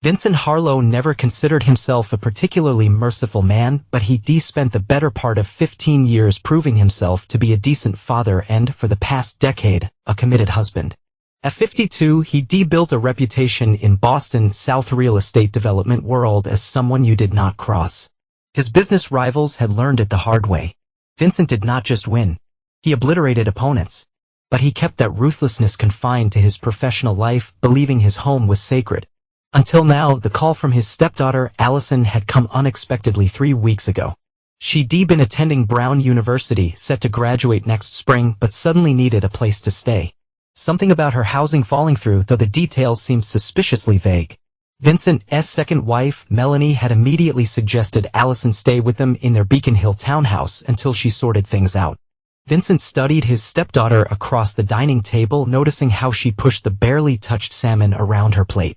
Vincent Harlow never considered himself a particularly merciful man, but he spent the better part of 15 years proving himself to be a decent father and, for the past decade, a committed husband. At 52, he built a reputation in Boston South real estate development world as someone you did not cross. His business rivals had learned it the hard way. Vincent did not just win. He obliterated opponents. But he kept that ruthlessness confined to his professional life, believing his home was sacred. Until now, the call from his stepdaughter, Allison, had come unexpectedly 3 weeks ago. She'd been attending Brown University, set to graduate next spring, but suddenly needed a place to stay. Something about her housing falling through, though the details seemed suspiciously vague. Vincent's second wife, Melanie, had immediately suggested Allison stay with them in their Beacon Hill townhouse until she sorted things out. Vincent studied his stepdaughter across the dining table, noticing how she pushed the barely touched salmon around her plate.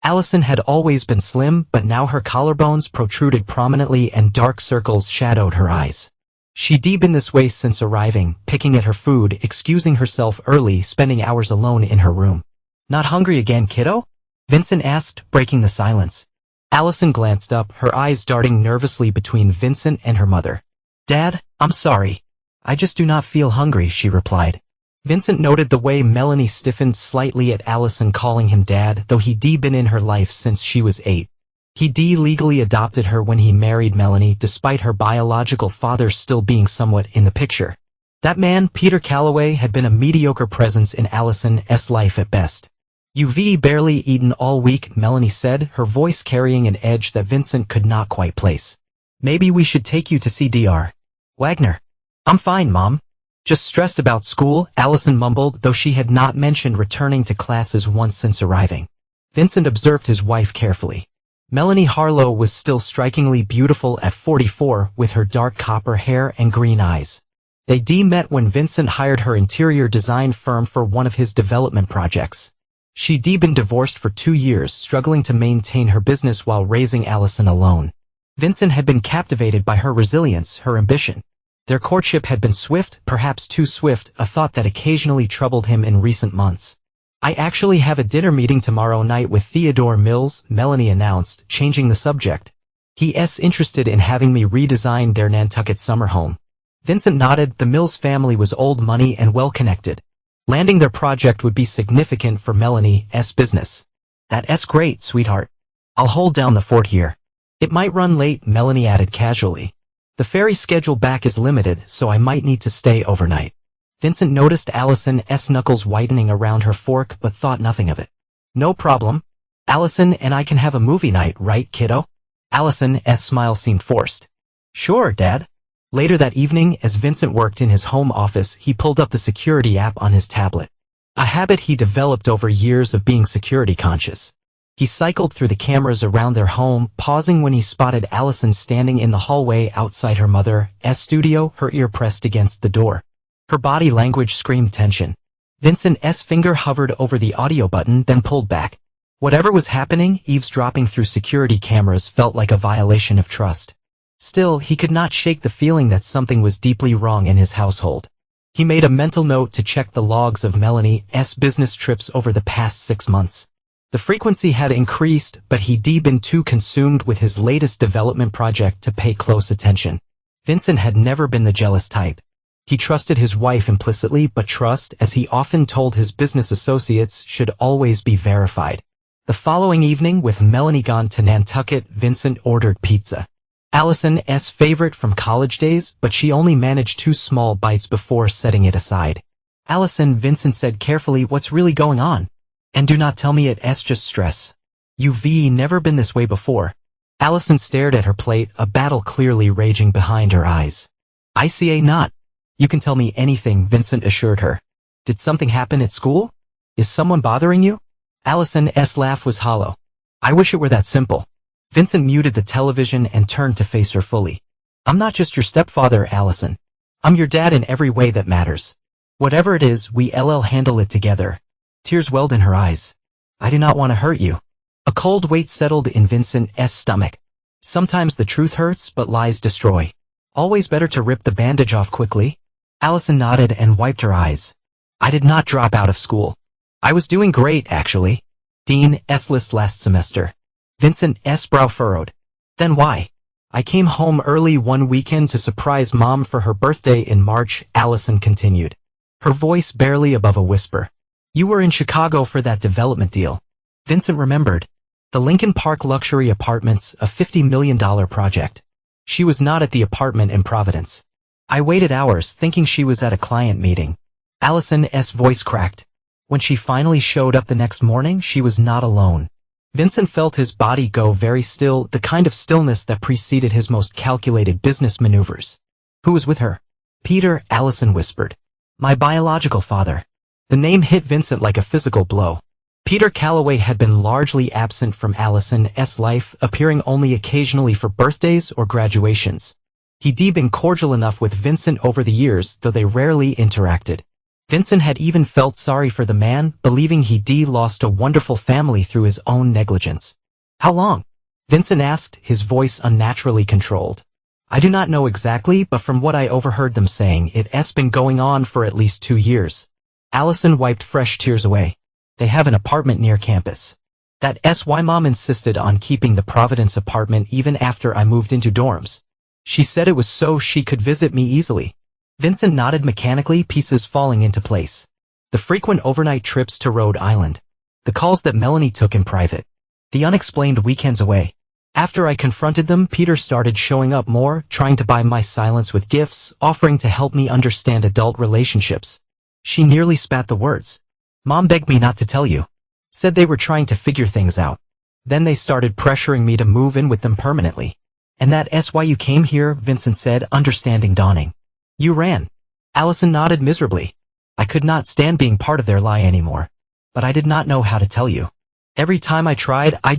Allison had always been slim, but now her collarbones protruded prominently and dark circles shadowed her eyes. She'd been this way since arriving, picking at her food, excusing herself early, spending hours alone in her room. "Not hungry again, kiddo?" Vincent asked, breaking the silence. Allison glanced up, her eyes darting nervously between Vincent and her mother. "Dad, I'm sorry. I just do not feel hungry," she replied. Vincent noted the way Melanie stiffened slightly at Allison calling him dad, though he'd been in her life since she was 8. He'd legally adopted her when he married Melanie, despite her biological father still being somewhat in the picture. That man, Peter Calloway, had been a mediocre presence in Allison's life at best. "You've barely eaten all week," Melanie said, her voice carrying an edge that Vincent could not quite place. "Maybe we should take you to see Dr. Wagner." "I'm fine, Mom. Just stressed about school," Allison mumbled, though she had not mentioned returning to classes once since arriving. Vincent observed his wife carefully. Melanie Harlow was still strikingly beautiful at 44, with her dark copper hair and green eyes. They met when Vincent hired her interior design firm for one of his development projects. She'd been divorced for 2 years, struggling to maintain her business while raising Allison alone. Vincent had been captivated by her resilience, her ambition. Their courtship had been swift, perhaps too swift, a thought that occasionally troubled him in recent months. "I actually have a dinner meeting tomorrow night with Theodore Mills," Melanie announced, changing the subject. "He's interested in having me redesign their Nantucket summer home." Vincent nodded. The Mills family was old money and well-connected. Landing their project would be significant for Melanie's business. "That's great, sweetheart. I'll hold down the fort here." "It might run late," Melanie added casually. "The ferry schedule back is limited, so I might need to stay overnight." Vincent noticed Allison's knuckles whitening around her fork but thought nothing of it. "No problem. Allison and I can have a movie night, right, kiddo?" Allison's smile seemed forced. "Sure, Dad." Later that evening, as Vincent worked in his home office, he pulled up the security app on his tablet. A habit he developed over years of being security conscious. He cycled through the cameras around their home, pausing when he spotted Allison standing in the hallway outside her mother's studio, her ear pressed against the door. Her body language screamed tension. Vincent's finger hovered over the audio button, then pulled back. Whatever was happening, eavesdropping through security cameras felt like a violation of trust. Still, he could not shake the feeling that something was deeply wrong in his household. He made a mental note to check the logs of Melanie's business trips over the past 6 months. The frequency had increased, but he'd been too consumed with his latest development project to pay close attention. Vincent had never been the jealous type. He trusted his wife implicitly, but trust, as he often told his business associates, should always be verified. The following evening, with Melanie gone to Nantucket, Vincent ordered pizza. Allison's favorite from college days, but she only managed 2 small bites before setting it aside. "Allison," Vincent said carefully, "what's really going on? And do not tell me it's just stress. You've never been this way before." Allison stared at her plate, a battle clearly raging behind her eyes. "I see not. You can tell me anything," Vincent assured her. "Did something happen at school? Is someone bothering you?" Allison's laugh was hollow. "I wish it were that simple." Vincent muted the television and turned to face her fully. "I'm not just your stepfather, Allison. I'm your dad in every way that matters. Whatever it is, we'll handle it together." Tears welled in her eyes. "I do not want to hurt you." A cold weight settled in Vincent's stomach. Sometimes the truth hurts, but lies destroy. Always better to rip the bandage off quickly. Allison nodded and wiped her eyes. "I did not drop out of school. I was doing great, actually. Dean's list last semester. Vincent's brow furrowed. Then why? I came home early one weekend to surprise Mom for her birthday in March, Allison continued, her voice barely above a whisper. You were in Chicago for that development deal. Vincent remembered. The Lincoln Park luxury apartments, a $50 million project. She was not at the apartment in Providence. I waited hours thinking she was at a client meeting. Allison's voice cracked. When she finally showed up the next morning, she was not alone. Vincent felt his body go very still, the kind of stillness that preceded his most calculated business maneuvers. Who was with her? Peter, Allison whispered. My biological father. The name hit Vincent like a physical blow. Peter Calloway had been largely absent from Allison's life, appearing only occasionally for birthdays or graduations. He'd been cordial enough with Vincent over the years, though they rarely interacted. Vincent had even felt sorry for the man, believing he'd lost a wonderful family through his own negligence. How long? Vincent asked, his voice unnaturally controlled. I do not know exactly, but from what I overheard them saying, it's been going on for at least 2 years. Allison wiped fresh tears away. They have an apartment near campus. That's why Mom insisted on keeping the Providence apartment even after I moved into dorms. She said it was so she could visit me easily. Vincent nodded mechanically, pieces falling into place. The frequent overnight trips to Rhode Island. The calls that Melanie took in private. The unexplained weekends away. After I confronted them, Peter started showing up more, trying to buy my silence with gifts, offering to help me understand adult relationships. She nearly spat the words. Mom begged me not to tell you. Said they were trying to figure things out. Then they started pressuring me to move in with them permanently. And that's why you came here, Vincent said, understanding dawning. You ran. Allison nodded miserably. I could not stand being part of their lie anymore. But I did not know how to tell you. Every time I tried, I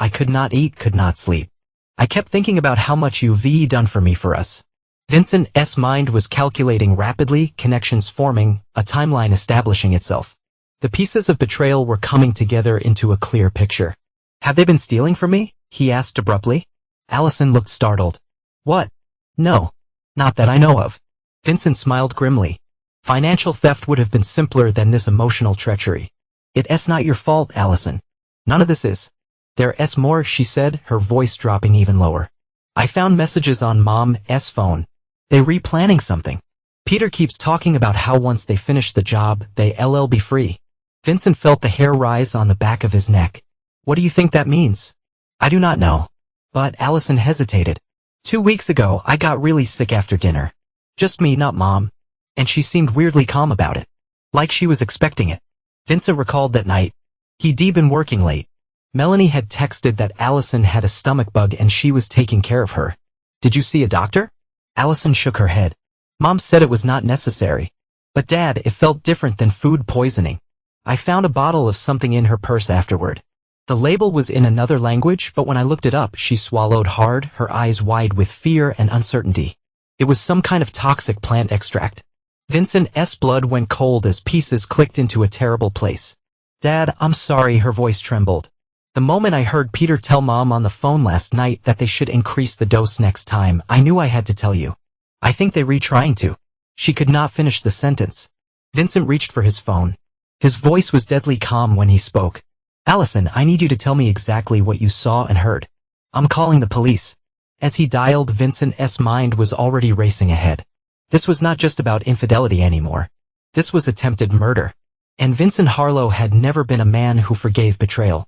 could not eat, could not sleep. I kept thinking about how much you've done for me for us. Vincent's mind was calculating rapidly, connections forming, a timeline establishing itself. The pieces of betrayal were coming together into a clear picture. Have they been stealing from me? He asked abruptly. Allison looked startled. What? No. Not that I know of. Vincent smiled grimly. Financial theft would have been simpler than this emotional treachery. It's not your fault, Allison. None of this is. There's more, she said, her voice dropping even lower. I found messages on Mom's phone. They replanning something. Peter keeps talking about how once they finish the job, they'll be free. Vincent felt the hair rise on the back of his neck. What do you think that means? I do not know. But Allison hesitated. 2 weeks ago, I got really sick after dinner. Just me, not Mom. And she seemed weirdly calm about it. Like she was expecting it. Vincent recalled that night. He'd been working late. Melanie had texted that Allison had a stomach bug and she was taking care of her. Did you see a doctor? Allison shook her head. Mom said it was not necessary. But Dad, it felt different than food poisoning. I found a bottle of something in her purse afterward. The label was in another language, but when I looked it up, she swallowed hard, her eyes wide with fear and uncertainty. It was some kind of toxic plant extract. Vincent's blood went cold as pieces clicked into a terrible place. Dad, I'm sorry, her voice trembled. The moment I heard Peter tell Mom on the phone last night that they should increase the dose next time, I knew I had to tell you. I think they retrying to. She could not finish the sentence. Vincent reached for his phone. His voice was deadly calm when he spoke. Allison, I need you to tell me exactly what you saw and heard. I'm calling the police. As he dialed, Vincent's mind was already racing ahead. This was not just about infidelity anymore. This was attempted murder. And Vincent Harlow had never been a man who forgave betrayal.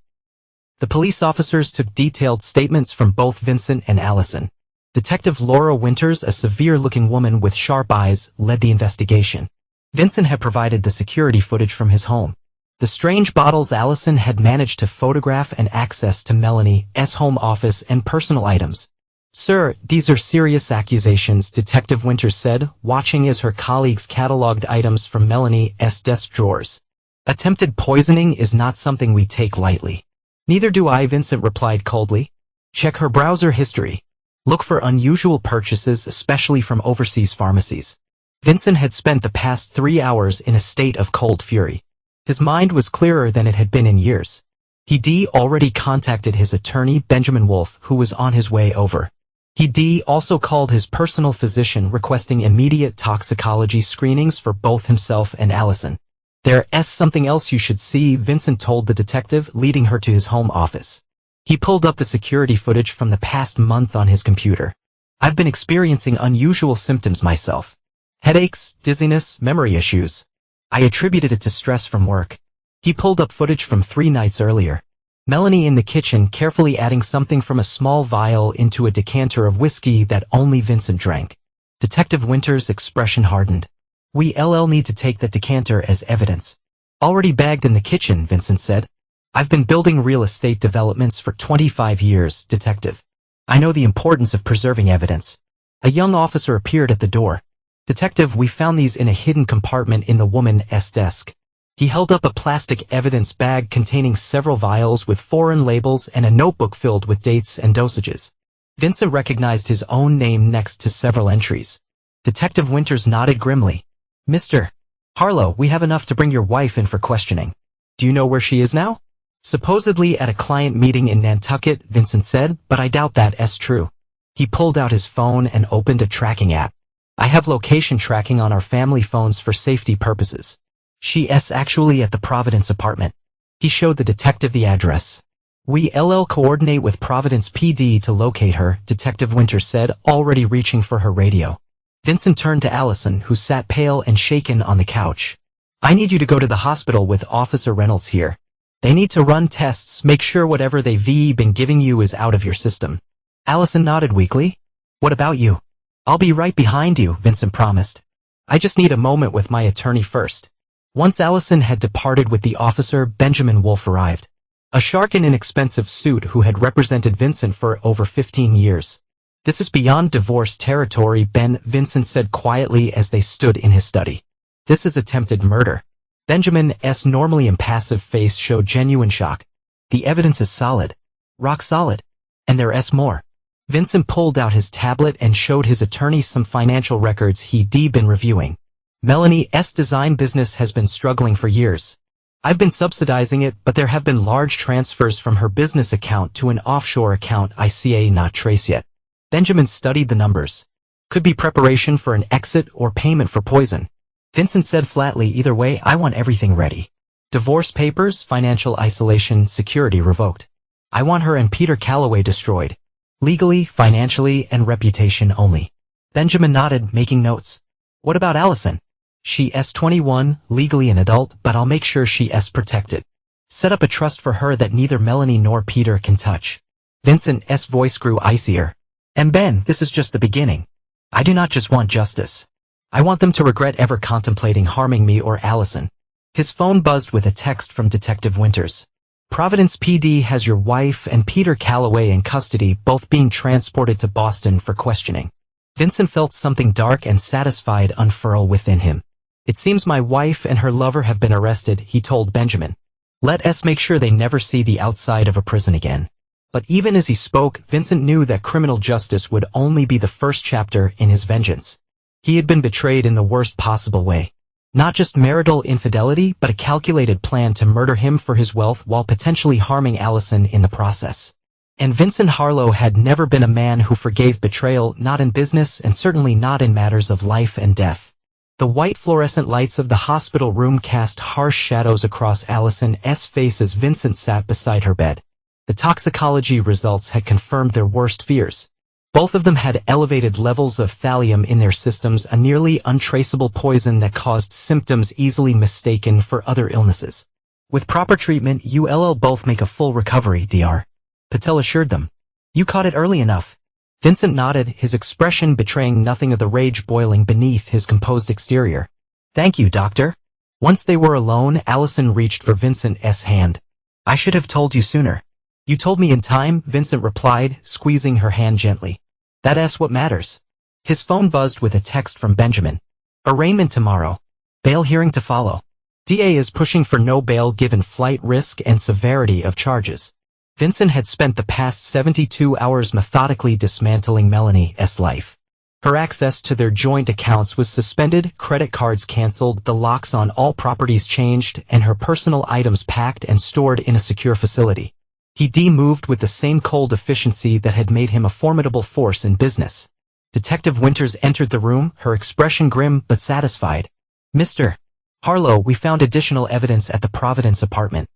The police officers took detailed statements from both Vincent and Allison. Detective Laura Winters, a severe-looking woman with sharp eyes, led the investigation. Vincent had provided the security footage from his home. The strange bottles Allison had managed to photograph and access to Melanie's home office and personal items. Sir, these are serious accusations, Detective Winters said, watching as her colleagues cataloged items from Melanie's desk drawers. Attempted poisoning is not something we take lightly. Neither do I, Vincent replied coldly. Check her browser history. Look for unusual purchases, especially from overseas pharmacies. Vincent had spent the past 3 hours in a state of cold fury. His mind was clearer than it had been in years. He'd already contacted his attorney, Benjamin Wolfe, who was on his way over. He'd also called his personal physician requesting immediate toxicology screenings for both himself and Allison. There's something else you should see, Vincent told the detective, leading her to his home office. He pulled up the security footage from the past month on his computer. I've been experiencing unusual symptoms myself. Headaches, dizziness, memory issues. I attributed it to stress from work. He pulled up footage from 3 nights earlier. Melanie in the kitchen carefully adding something from a small vial into a decanter of whiskey that only Vincent drank. Detective Winter's expression hardened. We need to take that decanter as evidence. Already bagged in the kitchen, Vincent said. I've been building real estate developments for 25 years, detective. I know the importance of preserving evidence. A young officer appeared at the door. Detective, we found these in a hidden compartment in the woman's desk. He held up a plastic evidence bag containing several vials with foreign labels and a notebook filled with dates and dosages. Vincent recognized his own name next to several entries. Detective Winters nodded grimly. Mr. Harlow, we have enough to bring your wife in for questioning. Do you know where she is now? Supposedly at a client meeting in Nantucket, Vincent said, but I doubt that's true. He pulled out his phone and opened a tracking app. I have location tracking on our family phones for safety purposes. She's actually at the Providence apartment. He showed the detective the address. We coordinate with Providence PD to locate her, Detective Winters said, already reaching for her radio. Vincent turned to Allison, who sat pale and shaken on the couch. I need you to go to the hospital with Officer Reynolds here. They need to run tests, make sure whatever they've been giving you is out of your system. Allison nodded weakly. What about you? I'll be right behind you, Vincent promised. I just need a moment with my attorney first. Once Allison had departed with the officer, Benjamin Wolfe arrived. A shark in an expensive suit who had represented Vincent for over 15 years. This is beyond divorce territory, Vincent said quietly as they stood in his study. This is attempted murder. Benjamin's normally impassive face showed genuine shock. The evidence is solid. Rock solid. And there's more. Vincent pulled out his tablet and showed his attorney some financial records he'd been reviewing. Melanie's design business has been struggling for years. I've been subsidizing it, but there have been large transfers from her business account to an offshore account I not trace yet. Benjamin studied the numbers. Could be preparation for an exit or payment for poison. Vincent said flatly, either way, I want everything ready. Divorce papers, financial isolation, security revoked. I want her and Peter Calloway destroyed. Legally, financially, and reputation only. Benjamin nodded, making notes. What about Allison? She's 21, legally an adult, but I'll make sure she's protected. Set up a trust for her that neither Melanie nor Peter can touch. Vincent's voice grew icier. And Ben, this is just the beginning. I do not just want justice. I want them to regret ever contemplating harming me or Allison. His phone buzzed with a text from Detective Winters. Providence PD has your wife and Peter Calloway in custody, both being transported to Boston for questioning. Vincent felt something dark and satisfied unfurl within him. It seems my wife and her lover have been arrested, he told Benjamin. Let's make sure they never see the outside of a prison again. But even as he spoke, Vincent knew that criminal justice would only be the first chapter in his vengeance. He had been betrayed in the worst possible way. Not just marital infidelity, but a calculated plan to murder him for his wealth while potentially harming Allison in the process. And Vincent Harlow had never been a man who forgave betrayal, not in business and certainly not in matters of life and death. The white fluorescent lights of the hospital room cast harsh shadows across Allison's face as Vincent sat beside her bed. The toxicology results had confirmed their worst fears. Both of them had elevated levels of thallium in their systems, a nearly untraceable poison that caused symptoms easily mistaken for other illnesses. With proper treatment, you'll both make a full recovery, Dr. Patel assured them. You caught it early enough. Vincent nodded, his expression betraying nothing of the rage boiling beneath his composed exterior. Thank you, doctor. Once they were alone, Allison reached for Vincent's hand. I should have told you sooner. You told me in time, Vincent replied, squeezing her hand gently. That's what matters. His phone buzzed with a text from Benjamin. Arraignment tomorrow. Bail hearing to follow. DA is pushing for no bail given flight risk and severity of charges. Vincent had spent the past 72 hours methodically dismantling Melanie's life. Her access to their joint accounts was suspended, credit cards canceled, the locks on all properties changed, and her personal items packed and stored in a secure facility. He moved with the same cold efficiency that had made him a formidable force in business. Detective Winters entered the room, her expression grim but satisfied. Mr. Harlow, we found additional evidence at the Providence apartment.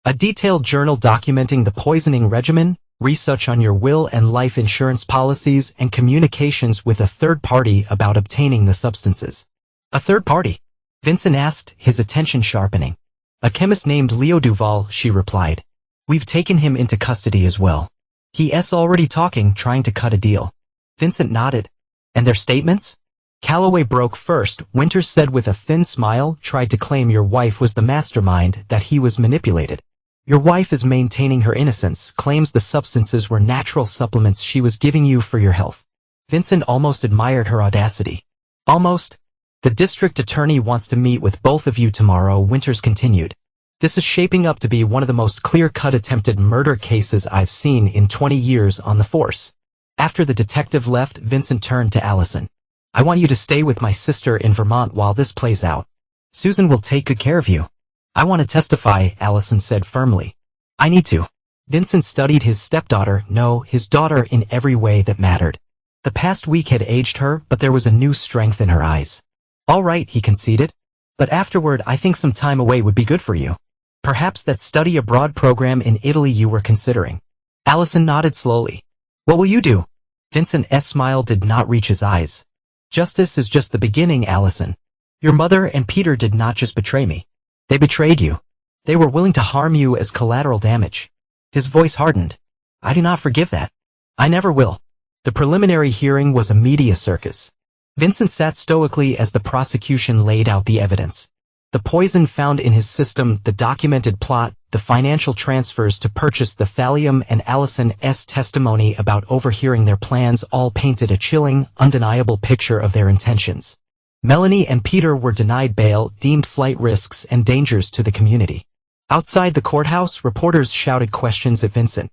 A detailed journal documenting the poisoning regimen, research on your will and life insurance policies, and communications with a third party about obtaining the substances. A third party? Vincent asked, his attention sharpening. A chemist named Leo Duval, she replied. We've taken him into custody as well. He's already talking, trying to cut a deal. Vincent nodded. And their statements? Calloway broke first. Winters said with a thin smile, tried to claim your wife was the mastermind, that he was manipulated. Your wife is maintaining her innocence, claims the substances were natural supplements she was giving you for your health. Vincent almost admired her audacity. Almost? The district attorney wants to meet with both of you tomorrow, Winters continued. This is shaping up to be one of the most clear-cut attempted murder cases I've seen in 20 years on the force. After the detective left, Vincent turned to Allison. I want you to stay with my sister in Vermont while this plays out. Susan will take good care of you. I want to testify, Allison said firmly. I need to. Vincent studied his stepdaughter, no, his daughter, in every way that mattered. The past week had aged her, but there was a new strength in her eyes. All right, he conceded. But afterward, I think some time away would be good for you. Perhaps that study abroad program in Italy you were considering. Allison nodded slowly. What will you do? Vincent's smile did not reach his eyes. Justice is just the beginning, Allison. Your mother and Peter did not just betray me. They betrayed you. They were willing to harm you as collateral damage. His voice hardened. I do not forgive that. I never will. The preliminary hearing was a media circus. Vincent sat stoically as the prosecution laid out the evidence. The poison found in his system, the documented plot, the financial transfers to purchase the thallium, and Allison's testimony about overhearing their plans all painted a chilling, undeniable picture of their intentions. Melanie and Peter were denied bail, deemed flight risks and dangers to the community. Outside the courthouse, reporters shouted questions at Vincent.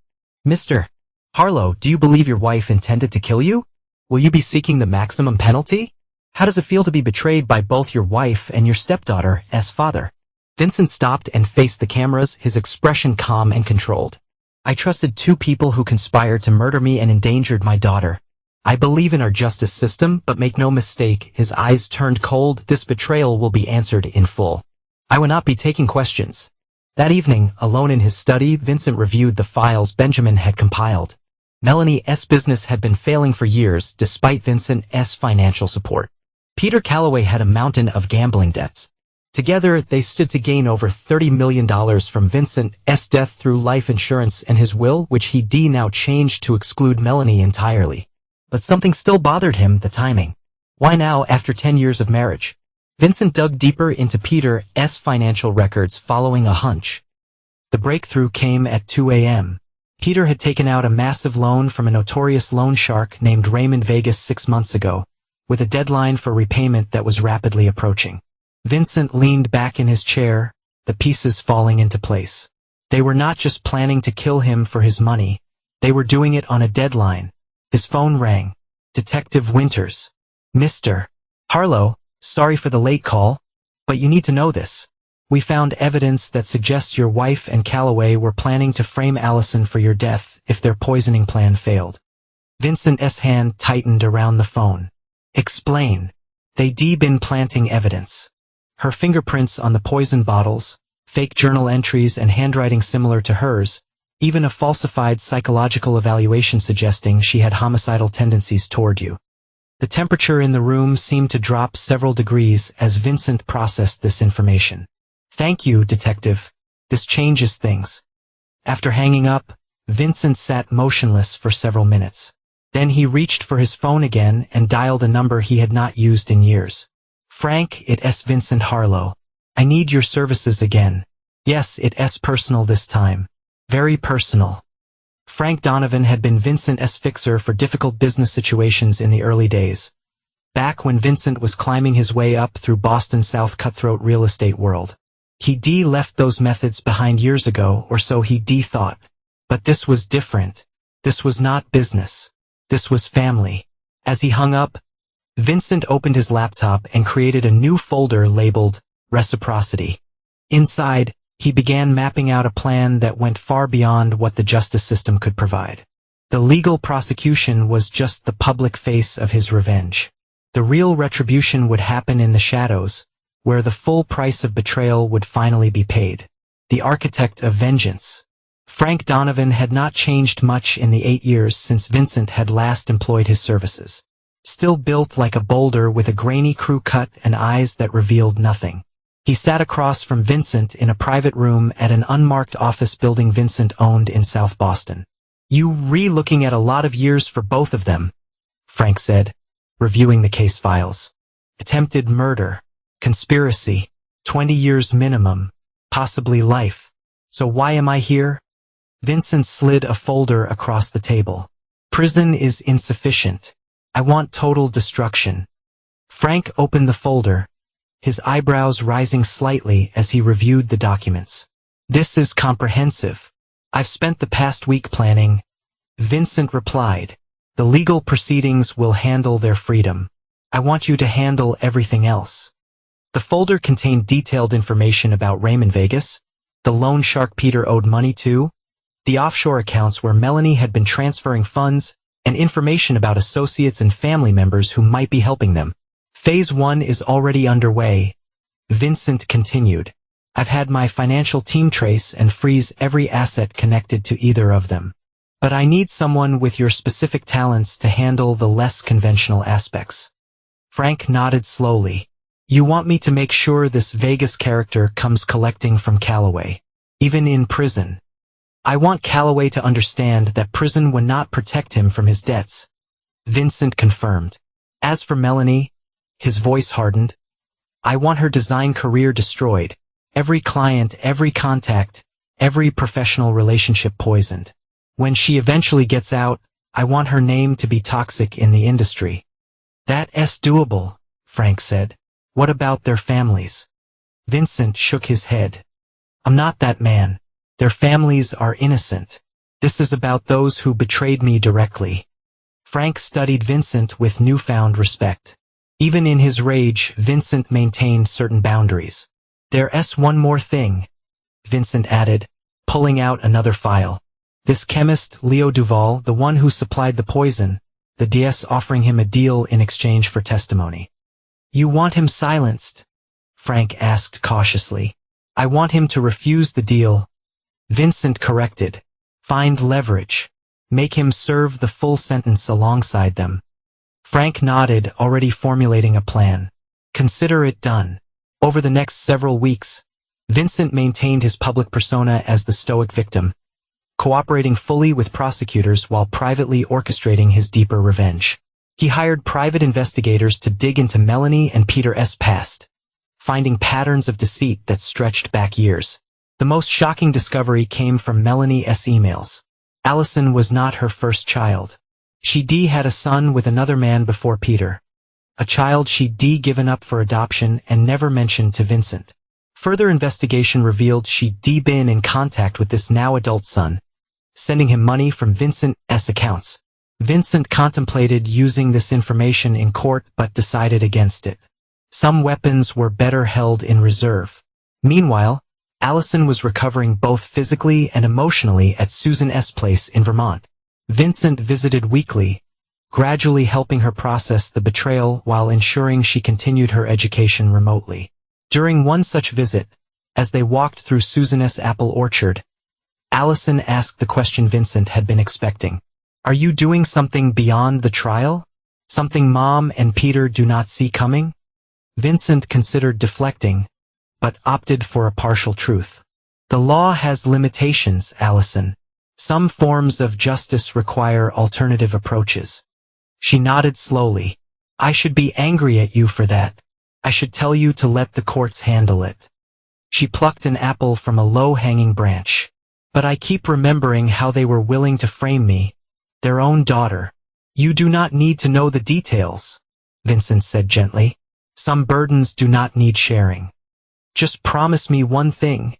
Mr. Harlow, do you believe your wife intended to kill you? Will you be seeking the maximum penalty? How does it feel to be betrayed by both your wife and your stepdaughter as father? Vincent stopped and faced the cameras, his expression calm and controlled. I trusted two people who conspired to murder me and endangered my daughter. I believe in our justice system, but make no mistake, his eyes turned cold, this betrayal will be answered in full. I will not be taking questions. That evening, alone in his study, Vincent reviewed the files Benjamin had compiled. Melanie's business had been failing for years, despite Vincent's financial support. Peter Calloway had a mountain of gambling debts. Together, they stood to gain over $30 million from Vincent's death through life insurance and his will, which he now changed to exclude Melanie entirely. But something still bothered him, the timing. Why now, after 10 years of marriage? Vincent dug deeper into Peter's financial records following a hunch. The breakthrough came at 2 a.m. Peter had taken out a massive loan from a notorious loan shark named Raymond Vegas 6 months ago, with a deadline for repayment that was rapidly approaching. Vincent leaned back in his chair, the pieces falling into place. They were not just planning to kill him for his money, they were doing it on a deadline. His phone rang. Detective Winters. Mr. Harlow, sorry for the late call, but you need to know this. We found evidence that suggests your wife and Calloway were planning to frame Allison for your death if their poisoning plan failed. Vincent's hand tightened around the phone. Explain. They been planting evidence. Her fingerprints on the poison bottles, fake journal entries and handwriting similar to hers, even a falsified psychological evaluation suggesting she had homicidal tendencies toward you. The temperature in the room seemed to drop several degrees as Vincent processed this information. Thank you, Detective. This changes things. After hanging up, Vincent sat motionless for several minutes. Then he reached for his phone again and dialed a number he had not used in years. Frank, it's Vincent Harlow. I need your services again. Yes, it's personal this time. Very personal. Frank Donovan had been Vincent's fixer for difficult business situations in the early days. Back when Vincent was climbing his way up through Boston's South cutthroat real estate world. He left those methods behind years ago, or so he thought. But this was different. This was not business. This was family. As he hung up, Vincent opened his laptop and created a new folder labeled Reciprocity. Inside, he began mapping out a plan that went far beyond what the justice system could provide. The legal prosecution was just the public face of his revenge. The real retribution would happen in the shadows, where the full price of betrayal would finally be paid. the architect of vengeance. Frank Donovan had not changed much in the 8 years since Vincent had last employed his services. Still built like a boulder with a grainy crew cut and eyes that revealed nothing. He sat across from Vincent in a private room at an unmarked office building Vincent owned in South Boston. "You looking at a lot of years for both of them," Frank said, reviewing the case files. "Attempted murder, conspiracy, 20 years minimum, possibly life. So why am I here?" Vincent slid a folder across the table. "Prison is insufficient. I want total destruction." Frank opened the folder, his eyebrows rising slightly as he reviewed the documents. "This is comprehensive. I've spent the past week planning." Vincent replied, "The legal proceedings will handle their freedom. I want you to handle everything else." The folder contained detailed information about Raymond Vegas, the loan shark Peter owed money to, the offshore accounts where Melanie had been transferring funds, and information about associates and family members who might be helping them. "Phase 1 is already underway," Vincent continued. "I've had my financial team trace and freeze every asset connected to either of them. But I need someone with your specific talents to handle the less conventional aspects." Frank nodded slowly. "You want me to make sure this Vegas character comes collecting from Calloway, even in prison. I want Calloway to understand that prison would not protect him from his debts." Vincent confirmed. "As for Melanie," his voice hardened, "I want her design career destroyed, every client, every contact, every professional relationship poisoned. When she eventually gets out, I want her name to be toxic in the industry." "That's doable," Frank said. "What about their families?" Vincent shook his head. "I'm not that man. Their families are innocent. This is about those who betrayed me directly." Frank studied Vincent with newfound respect. Even in his rage, Vincent maintained certain boundaries. "There's one more thing," Vincent added, pulling out another file. "This chemist, Leo Duval, the one who supplied the poison, the DS offering him a deal in exchange for testimony." "You want him silenced?" Frank asked cautiously. "I want him to refuse the deal," Vincent corrected. "Find leverage. Make him serve the full sentence alongside them." Frank nodded, already formulating a plan. "Consider it done." Over the next several weeks, Vincent maintained his public persona as the stoic victim, cooperating fully with prosecutors while privately orchestrating his deeper revenge. He hired private investigators to dig into Melanie and Peter's past, finding patterns of deceit that stretched back years. The most shocking discovery came from Melanie's emails. Allison was not her first child. She'd had a son with another man before Peter. A child she'd given up for adoption and never mentioned to Vincent. Further investigation revealed she'd been in contact with this now adult son, sending him money from Vincent's accounts. Vincent contemplated using this information in court but decided against it. Some weapons were better held in reserve. Meanwhile, Allison was recovering both physically and emotionally at Susan's place in Vermont. Vincent visited weekly, gradually helping her process the betrayal while ensuring she continued her education remotely. During one such visit, as they walked through Susan's apple orchard, Allison asked the question Vincent had been expecting. "Are you doing something beyond the trial? Something Mom and Peter do not see coming?" Vincent considered deflecting, but opted for a partial truth. "The law has limitations, Allison. Some forms of justice require alternative approaches." She nodded slowly. "I should be angry at you for that. I should tell you to let the courts handle it." She plucked an apple from a low-hanging branch. "But I keep remembering how they were willing to frame me, their own daughter." "You do not need to know the details," Vincent said gently. "Some burdens do not need sharing." "Just promise me one thing,"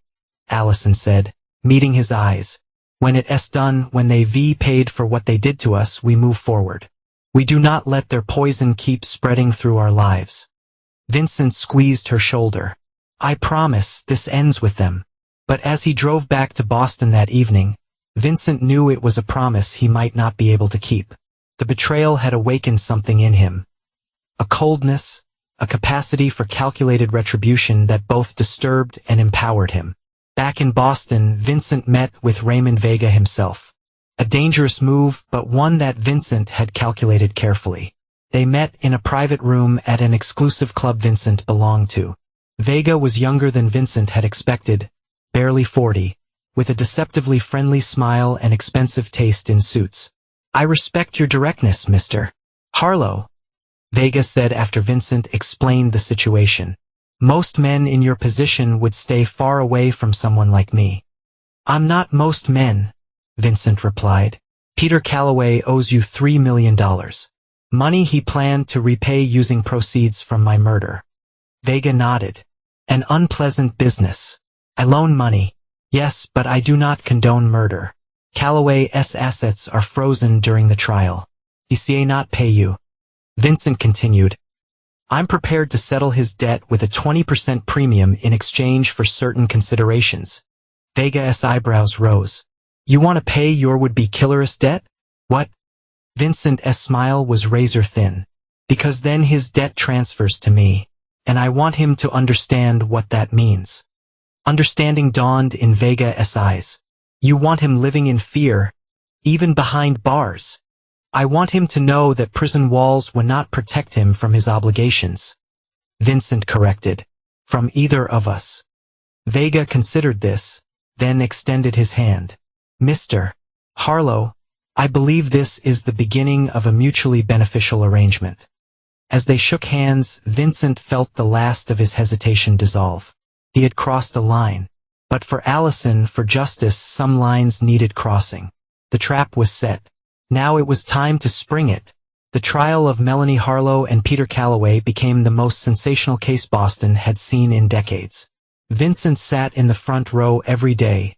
Allison said, meeting his eyes. "When it's done, when they've paid for what they did to us, we move forward. We do not let their poison keep spreading through our lives." Vincent squeezed her shoulder. "I promise this ends with them." But as he drove back to Boston that evening, Vincent knew it was a promise he might not be able to keep. The betrayal had awakened something in him. A coldness, a capacity for calculated retribution that both disturbed and empowered him. Back in Boston, Vincent met with Raymond Vega himself. A dangerous move, but one that Vincent had calculated carefully. They met in a private room at an exclusive club Vincent belonged to. Vega was younger than Vincent had expected, barely 40, with a deceptively friendly smile and expensive taste in suits. "I respect your directness, Mr. Harlow," Vega said after Vincent explained the situation. "Most men in your position would stay far away from someone like me." "I'm not most men," Vincent replied. "Peter Calloway owes you $3 million. Money he planned to repay using proceeds from my murder." Vega nodded. "An unpleasant business. I loan money. Yes, but I do not condone murder. Calloway's assets are frozen during the trial. He not pay you." Vincent continued, "I'm prepared to settle his debt with a 20% premium in exchange for certain considerations." Vega's eyebrows rose. "You want to pay your would-be killer's debt? What?" Vincent's smile was razor-thin. "Because then his debt transfers to me, and I want him to understand what that means." Understanding dawned in Vega's eyes. "You want him living in fear, even behind bars?" "I want him to know that prison walls will not protect him from his obligations," Vincent corrected. "From either of us." Vega considered this, then extended his hand. "Mr. Harlow, I believe this is the beginning of a mutually beneficial arrangement." As they shook hands, Vincent felt the last of his hesitation dissolve. He had crossed a line. But for Allison, for justice, some lines needed crossing. The trap was set. Now it was time to spring it. The trial of Melanie Harlow and Peter Calloway became the most sensational case Boston had seen in decades. Vincent sat in the front row every day,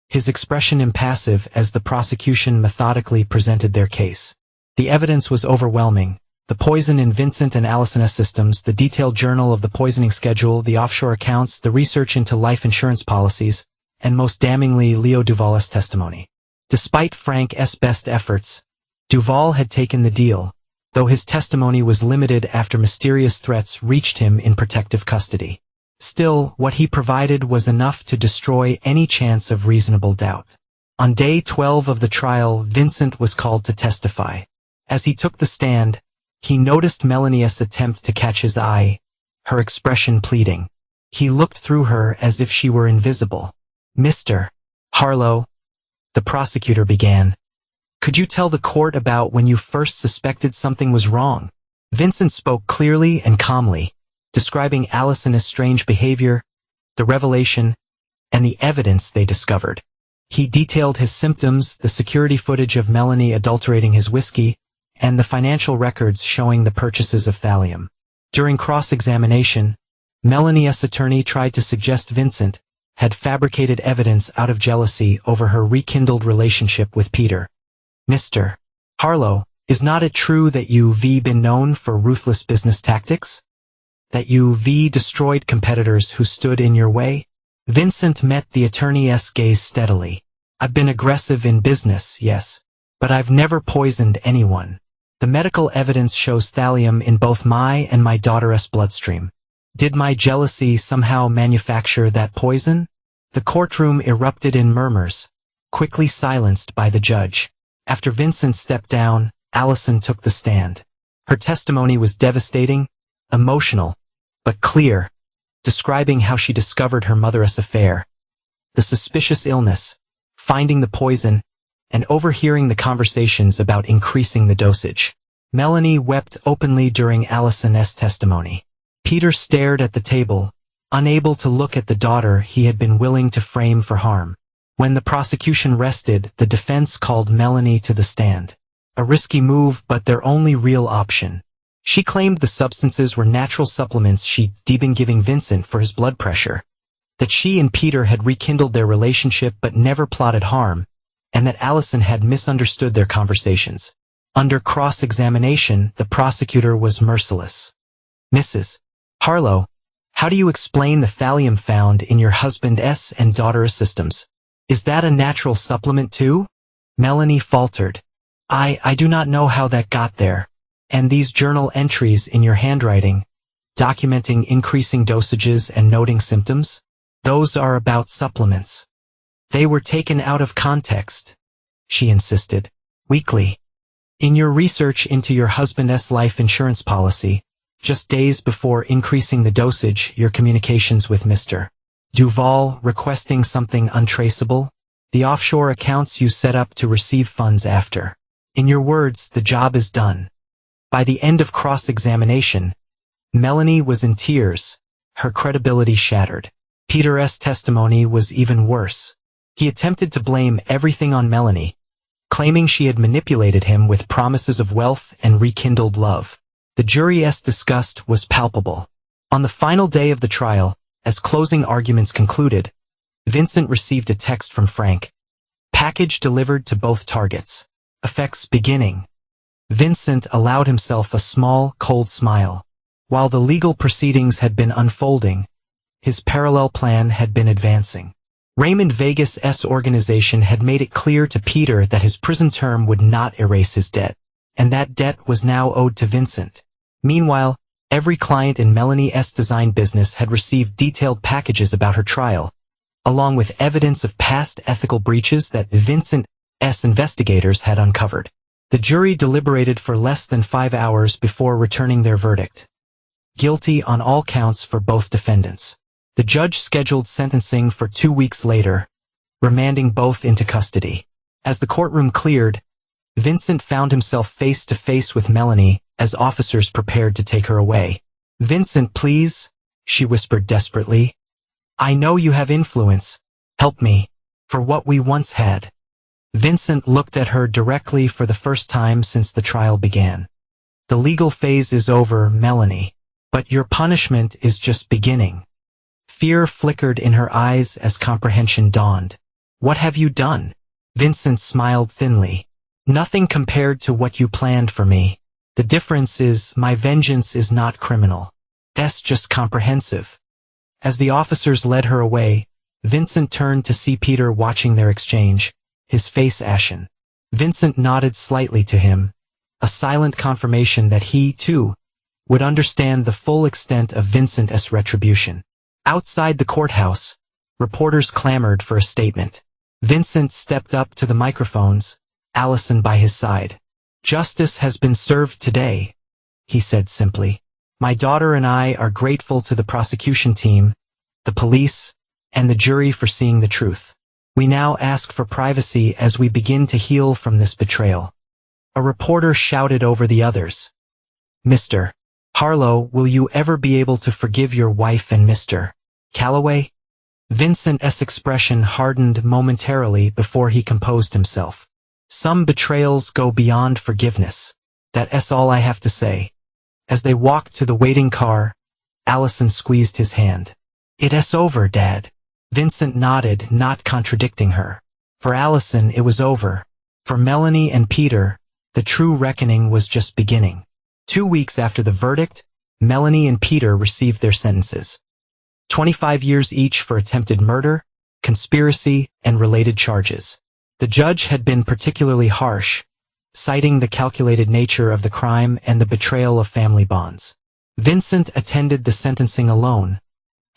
his expression impassive as the prosecution methodically presented their case. The evidence was overwhelming. The poison in Vincent and Allison's systems, the detailed journal of the poisoning schedule, the offshore accounts, the research into life insurance policies, and most damningly Leo Duvall's testimony. Despite Frank's best efforts, Duvall had taken the deal, though his testimony was limited after mysterious threats reached him in protective custody. Still, what he provided was enough to destroy any chance of reasonable doubt. On day 12 of the trial, Vincent was called to testify. As he took the stand, he noticed Melanie's attempt to catch his eye, her expression pleading. He looked through her as if she were invisible. "Mr. Harlow," the prosecutor began, "could you tell the court about when you first suspected something was wrong?" Vincent spoke clearly and calmly, describing Allison's strange behavior, the revelation, and the evidence they discovered. He detailed his symptoms, the security footage of Melanie adulterating his whiskey, and the financial records showing the purchases of thallium. During cross-examination, Melanie's attorney tried to suggest Vincent had fabricated evidence out of jealousy over her rekindled relationship with Peter. "Mr. Harlow, is not it true that you've been known for ruthless business tactics? That you've destroyed competitors who stood in your way?" Vincent met the attorney's gaze steadily. "I've been aggressive in business, yes, but I've never poisoned anyone. The medical evidence shows thallium in both my and my daughter's bloodstream. Did my jealousy somehow manufacture that poison?" The courtroom erupted in murmurs, quickly silenced by the judge. After Vincent stepped down, Allison took the stand. Her testimony was devastating, emotional, but clear, describing how she discovered her mother's affair, the suspicious illness, finding the poison, and overhearing the conversations about increasing the dosage. Melanie wept openly during Allison's testimony. Peter stared at the table, unable to look at the daughter he had been willing to frame for harm. When the prosecution rested, the defense called Melanie to the stand. A risky move, but their only real option. She claimed the substances were natural supplements she'd been giving Vincent for his blood pressure, that she and Peter had rekindled their relationship but never plotted harm, and that Allison had misunderstood their conversations. Under cross-examination, the prosecutor was merciless. "Mrs. Harlow, how do you explain the thallium found in your husband's and daughter's systems? Is that a natural supplement too?" Melanie faltered. I do not know how that got there. And these journal entries in your handwriting, documenting increasing dosages and noting symptoms?" Those are about supplements. They were taken out of context, she insisted, weakly. In your research into your husband's life insurance policy, just days before increasing the dosage, your communications with Mr. Duval requesting something untraceable, the offshore accounts you set up to receive funds after. In your words, the job is done. By the end of cross-examination, Melanie was in tears, her credibility shattered. Peter's testimony was even worse. He attempted to blame everything on Melanie, claiming she had manipulated him with promises of wealth and rekindled love. The jury's disgust was palpable. On the final day of the trial, as closing arguments concluded, Vincent received a text from Frank. Package delivered to both targets. Effects beginning. Vincent allowed himself a small, cold smile. While the legal proceedings had been unfolding, his parallel plan had been advancing. Raymond Vegas's organization had made it clear to Peter that his prison term would not erase his debt, and that debt was now owed to Vincent. Meanwhile, every client in Melanie's design business had received detailed packages about her trial, along with evidence of past ethical breaches that Vincent's investigators had uncovered. The jury deliberated for less than 5 hours before returning their verdict. Guilty on all counts for both defendants. The judge scheduled sentencing for 2 weeks later, remanding both into custody. As the courtroom cleared, Vincent found himself face to face with Melanie as officers prepared to take her away. "Vincent, please," she whispered desperately. "I know you have influence. Help me. For what we once had." Vincent looked at her directly for the first time since the trial began. "The legal phase is over, Melanie. But your punishment is just beginning." Fear flickered in her eyes as comprehension dawned. "What have you done?" Vincent smiled thinly. "Nothing compared to what you planned for me. The difference is my vengeance is not criminal. That's just comprehensive." As the officers led her away, Vincent turned to see Peter watching their exchange, his face ashen. Vincent nodded slightly to him, a silent confirmation that he, too, would understand the full extent of Vincent's retribution. Outside the courthouse, reporters clamored for a statement. Vincent stepped up to the microphones, Allison by his side. "Justice has been served today," he said simply. "My daughter and I are grateful to the prosecution team, the police, and the jury for seeing the truth. We now ask for privacy as we begin to heal from this betrayal." A reporter shouted over the others. "Mr. Harlow, will you ever be able to forgive your wife and Mr. Calloway?" Vincent's expression hardened momentarily before he composed himself. "Some betrayals go beyond forgiveness. That's all I have to say." As they walked to the waiting car, Allison squeezed his hand. "It's over, Dad." Vincent nodded, not contradicting her. For Allison, it was over. For Melanie and Peter, the true reckoning was just beginning. 2 weeks after the verdict, Melanie and Peter received their sentences. 25 years each for attempted murder, conspiracy, and related charges. The judge had been particularly harsh, citing the calculated nature of the crime and the betrayal of family bonds. Vincent attended the sentencing alone,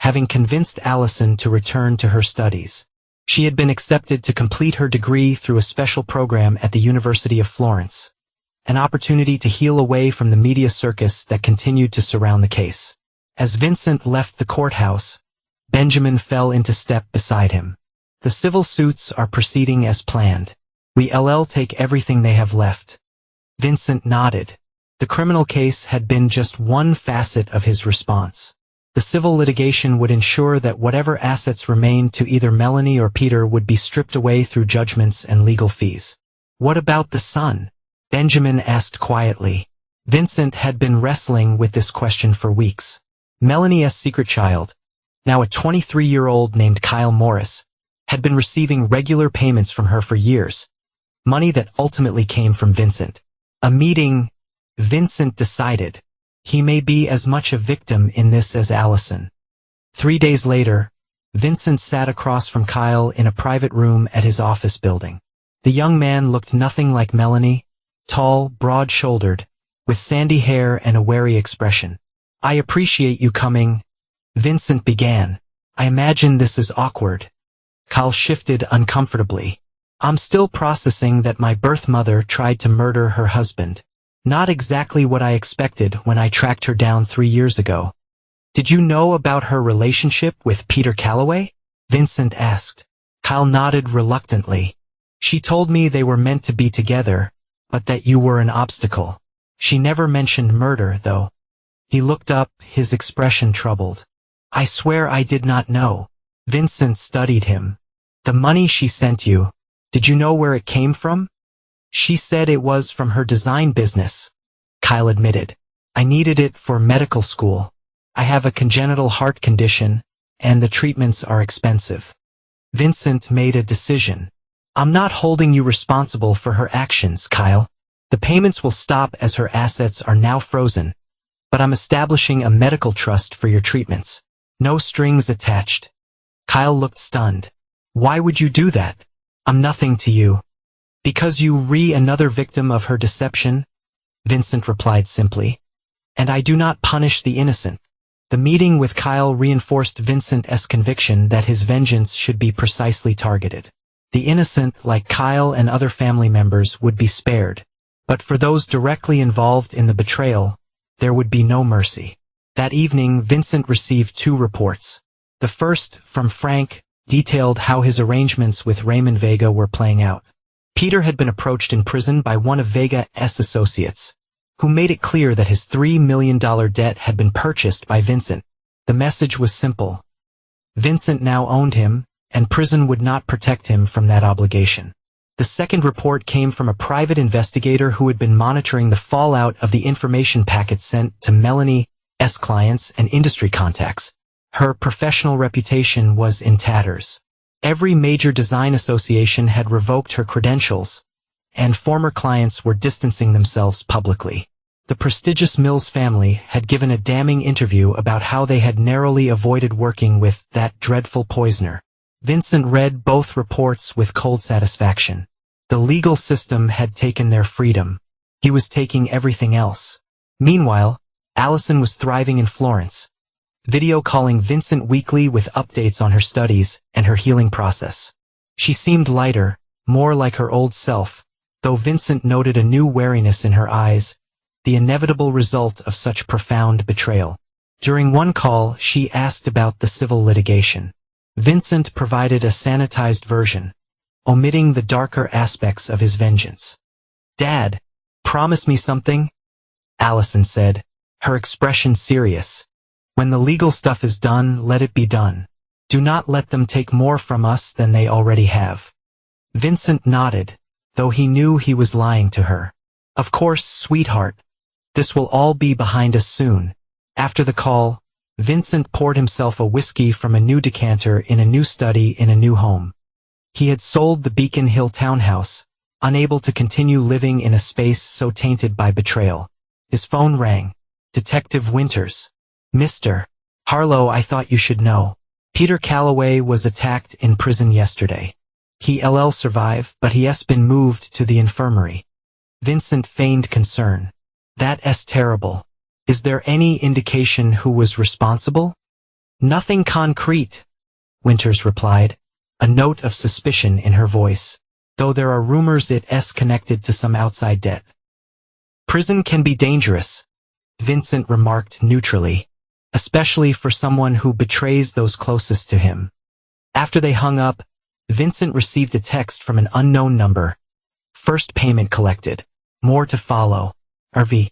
having convinced Allison to return to her studies. She had been accepted to complete her degree through a special program at the University of Florence, an opportunity to heal away from the media circus that continued to surround the case. As Vincent left the courthouse, Benjamin fell into step beside him. "The civil suits are proceeding as planned. We'll take everything they have left." Vincent nodded. The criminal case had been just one facet of his response. The civil litigation would ensure that whatever assets remained to either Melanie or Peter would be stripped away through judgments and legal fees. "What about the son?" Benjamin asked quietly. Vincent had been wrestling with this question for weeks. Melanie's secret child, now a 23-year-old named Kyle Morris, had been receiving regular payments from her for years, money that ultimately came from Vincent. A meeting, Vincent decided, he may be as much a victim in this as Allison. 3 days later, Vincent sat across from Kyle in a private room at his office building. The young man looked nothing like Melanie, tall, broad-shouldered, with sandy hair and a wary expression. "I appreciate you coming," Vincent began, I imagine this is awkward. Kyle shifted uncomfortably. I'm still processing that my birth mother tried to murder her husband. Not exactly what I expected when I tracked her down 3 years ago. Did you know about her relationship with Peter Calloway? Vincent asked. Kyle nodded reluctantly. She told me they were meant to be together, but that you were an obstacle. She never mentioned murder, though. He looked up, his expression troubled. I swear I did not know. Vincent studied him. The money she sent you, did you know where it came from? She said it was from her design business. Kyle admitted. I needed it for medical school. I have a congenital heart condition, and the treatments are expensive. Vincent made a decision. I'm not holding you responsible for her actions, Kyle. The payments will stop as her assets are now frozen, but I'm establishing a medical trust for your treatments. No strings attached. Kyle looked stunned. Why would you do that? I'm nothing to you. Because you another victim of her deception? Vincent replied simply. And I do not punish the innocent. The meeting with Kyle reinforced Vincent's conviction that his vengeance should be precisely targeted. The innocent, like Kyle and other family members, would be spared. But for those directly involved in the betrayal, there would be no mercy. That evening, Vincent received 2 reports. The first, from Frank, detailed how his arrangements with Raymond Vega were playing out. Peter had been approached in prison by one of Vega's associates, who made it clear that his $3 million debt had been purchased by Vincent. The message was simple. Vincent now owned him, and prison would not protect him from that obligation. The second report came from a private investigator who had been monitoring the fallout of the information packets sent to Melanie's clients and industry contacts. Her professional reputation was in tatters. Every major design association had revoked her credentials, and former clients were distancing themselves publicly. The prestigious Mills family had given a damning interview about how they had narrowly avoided working with that dreadful poisoner. Vincent read both reports with cold satisfaction. The legal system had taken their freedom. He was taking everything else. Meanwhile, Allison was thriving in Florence, video calling Vincent weekly with updates on her studies and her healing process. She seemed lighter, more like her old self, though Vincent noted a new wariness in her eyes, the inevitable result of such profound betrayal. During one call, she asked about the civil litigation. Vincent provided a sanitized version, omitting the darker aspects of his vengeance. Dad, promise me something? Allison said, her expression serious. When the legal stuff is done, let it be done. Do not let them take more from us than they already have. Vincent nodded, though he knew he was lying to her. Of course, sweetheart. This will all be behind us soon. After the call, Vincent poured himself a whiskey from a new decanter in a new study in a new home. He had sold the Beacon Hill townhouse, unable to continue living in a space so tainted by betrayal. His phone rang. Detective Winters. Mr. Harlow, I thought you should know. Peter Calloway was attacked in prison yesterday. He survived, but he has been moved to the infirmary. Vincent feigned concern. That's terrible. Is there any indication who was responsible? Nothing concrete, Winters replied, a note of suspicion in her voice, though there are rumors it's connected to some outside debt. Prison can be dangerous, Vincent remarked neutrally, especially for someone who betrays those closest to him. After they hung up, Vincent received a text from an unknown number. First payment collected. More to follow. RV.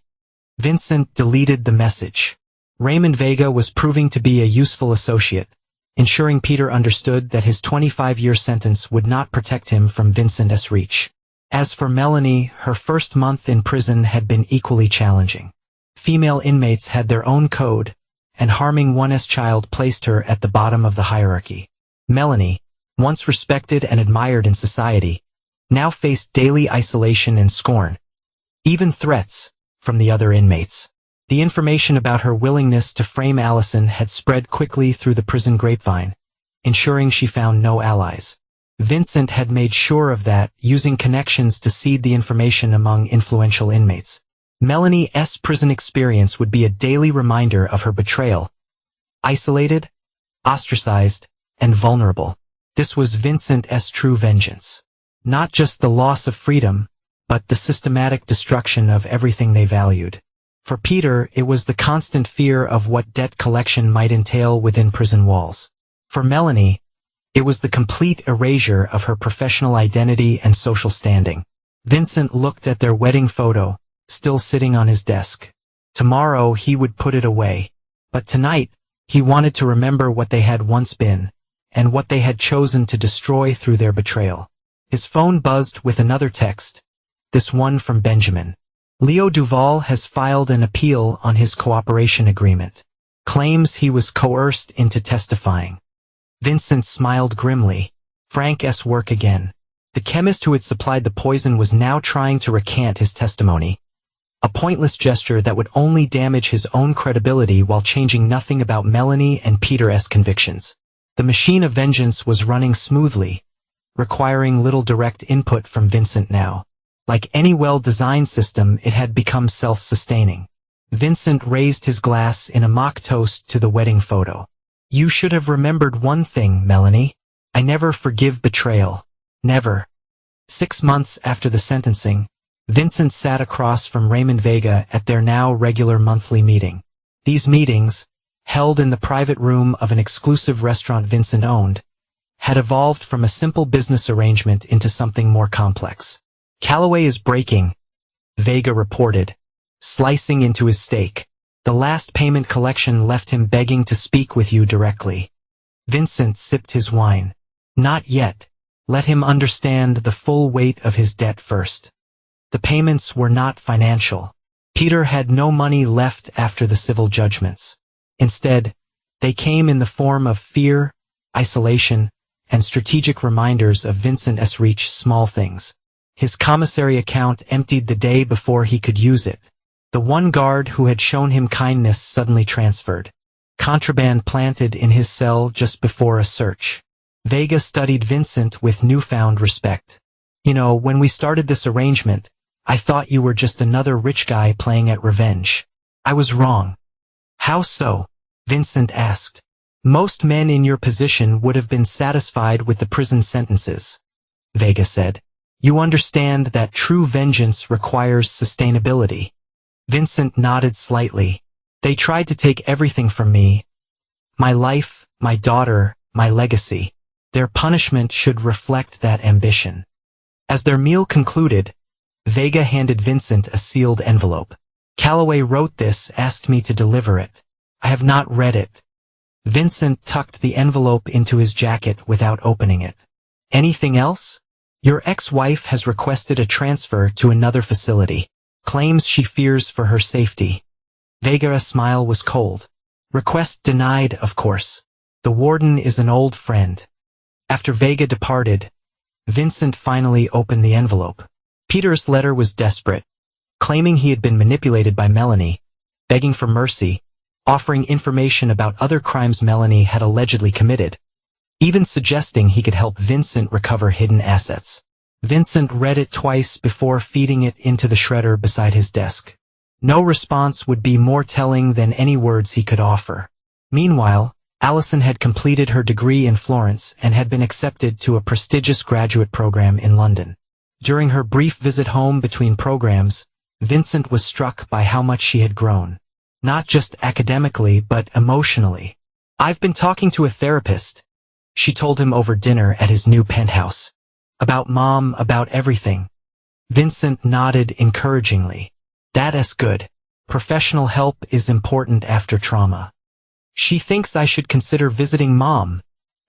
Vincent deleted the message. Raymond Vega was proving to be a useful associate, ensuring Peter understood that his 25-year sentence would not protect him from Vincent's reach. As for Melanie, her first month in prison had been equally challenging. Female inmates had their own code, and harming one's child placed her at the bottom of the hierarchy. Melanie, once respected and admired in society, now faced daily isolation and scorn, even threats from the other inmates. The information about her willingness to frame Allison had spread quickly through the prison grapevine, ensuring she found no allies. Vincent had made sure of that, using connections to seed the information among influential inmates. Melanie's prison experience would be a daily reminder of her betrayal. Isolated, ostracized, and vulnerable. This was Vincent's true vengeance. Not just the loss of freedom, but the systematic destruction of everything they valued. For Peter, it was the constant fear of what debt collection might entail within prison walls. For Melanie, it was the complete erasure of her professional identity and social standing. Vincent looked at their wedding photo, still sitting on his desk. Tomorrow he would put it away. But tonight, he wanted to remember what they had once been, and what they had chosen to destroy through their betrayal. His phone buzzed with another text, this one from Benjamin. Leo Duval has filed an appeal on his cooperation agreement. Claims he was coerced into testifying. Vincent smiled grimly. Frank's work again. The chemist who had supplied the poison was now trying to recant his testimony. A pointless gesture that would only damage his own credibility while changing nothing about Melanie and Peter's convictions. The machine of vengeance was running smoothly, requiring little direct input from Vincent now. Like any well-designed system, it had become self-sustaining. Vincent raised his glass in a mock toast to the wedding photo. You should have remembered one thing, Melanie. I never forgive betrayal. Never. 6 months after the sentencing, Vincent sat across from Raymond Vega at their now regular monthly meeting. These meetings, held in the private room of an exclusive restaurant Vincent owned, had evolved from a simple business arrangement into something more complex. Calloway is breaking, Vega reported, slicing into his steak. The last payment collection left him begging to speak with you directly. Vincent sipped his wine. Not yet. Let him understand the full weight of his debt first. The payments were not financial. Peter had no money left after the civil judgments. Instead, they came in the form of fear, isolation, and strategic reminders of Vincent's reach small things. His commissary account emptied the day before he could use it. The one guard who had shown him kindness suddenly transferred. Contraband planted in his cell just before a search. Vega studied Vincent with newfound respect. You know, when we started this arrangement, I thought you were just another rich guy playing at revenge. I was wrong. How so? Vincent asked. Most men in your position would have been satisfied with the prison sentences, Vega said. You understand that true vengeance requires sustainability. Vincent nodded slightly. They tried to take everything from me. My life, my daughter, my legacy. Their punishment should reflect that ambition. As their meal concluded, Vega handed Vincent a sealed envelope. Calloway wrote this, asked me to deliver it. I have not read it. Vincent tucked the envelope into his jacket without opening it. Anything else? Your ex-wife has requested a transfer to another facility. Claims she fears for her safety. Vega's smile was cold. Request denied, of course. The warden is an old friend. After Vega departed, Vincent finally opened the envelope. Peter's letter was desperate, claiming he had been manipulated by Melanie, begging for mercy, offering information about other crimes Melanie had allegedly committed, even suggesting he could help Vincent recover hidden assets. Vincent read it twice before feeding it into the shredder beside his desk. No response would be more telling than any words he could offer. Meanwhile, Allison had completed her degree in Florence and had been accepted to a prestigious graduate program in London. During her brief visit home between programs, Vincent was struck by how much she had grown. Not just academically, but emotionally. I've been talking to a therapist, she told him over dinner at his new penthouse. About Mom, about everything. Vincent nodded encouragingly. That's good. Professional help is important after trauma. She thinks I should consider visiting Mom,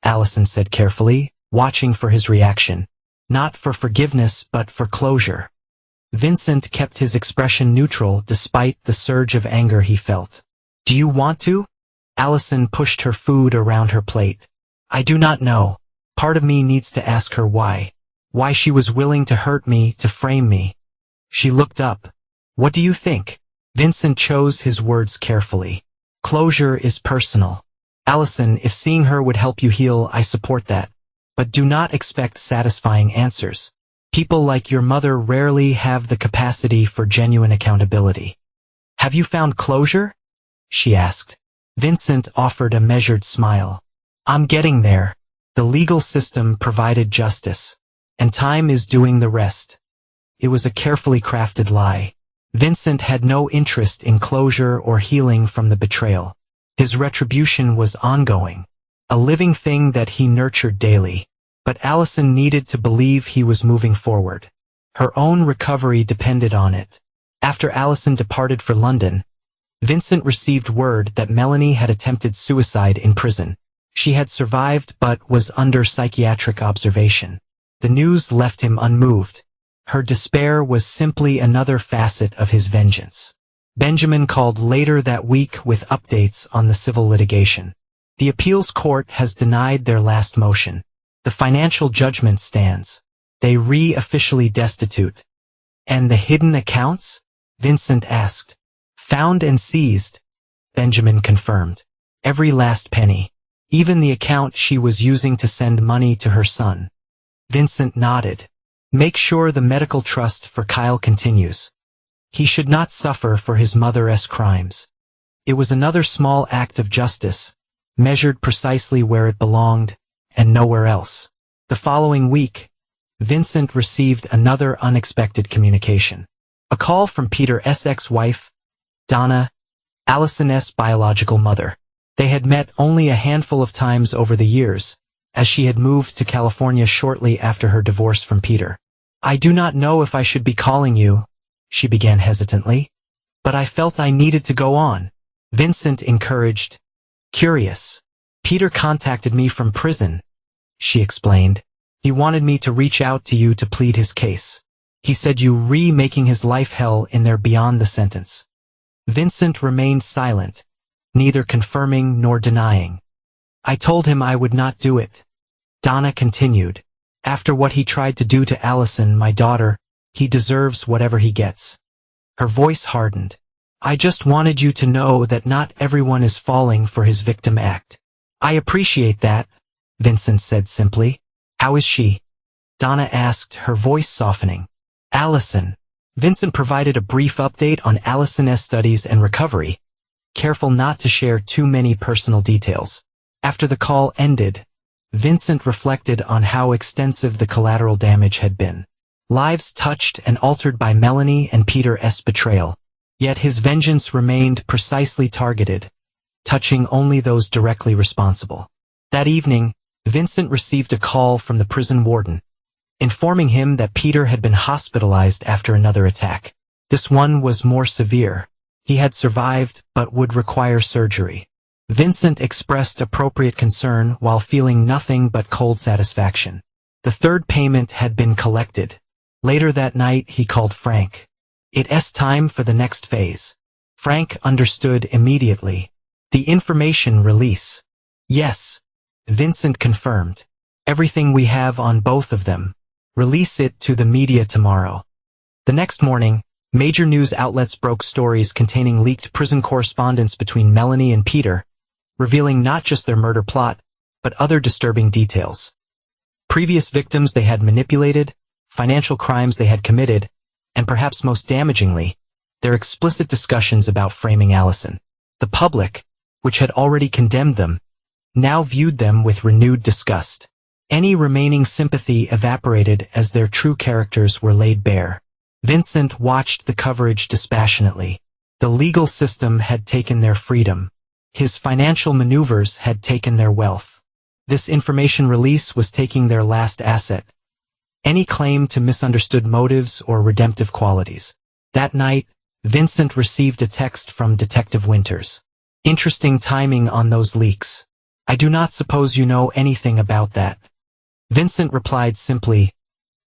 Allison said carefully, watching for his reaction. Not for forgiveness, but for closure. Vincent kept his expression neutral despite the surge of anger he felt. Do you want to? Allison pushed her food around her plate. I do not know. Part of me needs to ask her why. Why she was willing to hurt me, to frame me. She looked up. What do you think? Vincent chose his words carefully. Closure is personal. Allison, if seeing her would help you heal, I support that. But do not expect satisfying answers. People like your mother rarely have the capacity for genuine accountability. Have you found closure? She asked. Vincent offered a measured smile. I'm getting there. The legal system provided justice, and time is doing the rest. It was a carefully crafted lie. Vincent had no interest in closure or healing from the betrayal. His retribution was ongoing, a living thing that he nurtured daily. But Allison needed to believe he was moving forward. Her own recovery depended on it. After Allison departed for London, Vincent received word that Melanie had attempted suicide in prison. She had survived but was under psychiatric observation. The news left him unmoved. Her despair was simply another facet of his vengeance. Benjamin called later that week with updates on the civil litigation. The appeals court has denied their last motion. The financial judgment stands. They officially destitute. And the hidden accounts? Vincent asked. Found and seized. Benjamin confirmed. Every last penny. Even the account she was using to send money to her son. Vincent nodded. Make sure the medical trust for Kyle continues. He should not suffer for his mother's crimes. It was another small act of justice, measured precisely where it belonged, and nowhere else. The following week, Vincent received another unexpected communication. A call from Peter's ex-wife, Donna, Allison's biological mother. They had met only a handful of times over the years, as she had moved to California shortly after her divorce from Peter. I do not know if I should be calling you, she began hesitantly, but I felt I needed to go on. Vincent encouraged. Curious. Peter contacted me from prison, she explained. He wanted me to reach out to you to plead his case. He said you making his life hell in there beyond the sentence. Vincent remained silent, neither confirming nor denying. I told him I would not do it. Donna continued. After what he tried to do to Allison, my daughter, he deserves whatever he gets. Her voice hardened. I just wanted you to know that not everyone is falling for his victim act. I appreciate that, Vincent said simply. How is she? Donna asked, her voice softening. Allison. Vincent provided a brief update on Allison's studies and recovery, careful not to share too many personal details. After the call ended, Vincent reflected on how extensive the collateral damage had been. Lives touched and altered by Melanie and Peter's betrayal. Yet his vengeance remained precisely targeted, touching only those directly responsible. That evening, Vincent received a call from the prison warden, informing him that Peter had been hospitalized after another attack. This one was more severe. He had survived but would require surgery. Vincent expressed appropriate concern while feeling nothing but cold satisfaction. The third payment had been collected. Later that night he called Frank. It's time for the next phase. Frank understood immediately. The information release. Yes, Vincent confirmed. Everything we have on both of them. Release it to the media tomorrow. The next morning, major news outlets broke stories containing leaked prison correspondence between Melanie and Peter, revealing not just their murder plot, but other disturbing details. Previous victims they had manipulated, financial crimes they had committed, and perhaps most damagingly, their explicit discussions about framing Allison. The public, which had already condemned them, now viewed them with renewed disgust. Any remaining sympathy evaporated as their true characters were laid bare. Vincent watched the coverage dispassionately. The legal system had taken their freedom. His financial maneuvers had taken their wealth. This information release was taking their last asset. Any claim to misunderstood motives or redemptive qualities. That night, Vincent received a text from Detective Winters. Interesting timing on those leaks. I do not suppose you know anything about that. Vincent replied simply,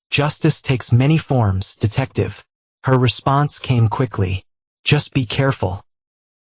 Justice takes many forms, Detective. Her response came quickly. Just be careful.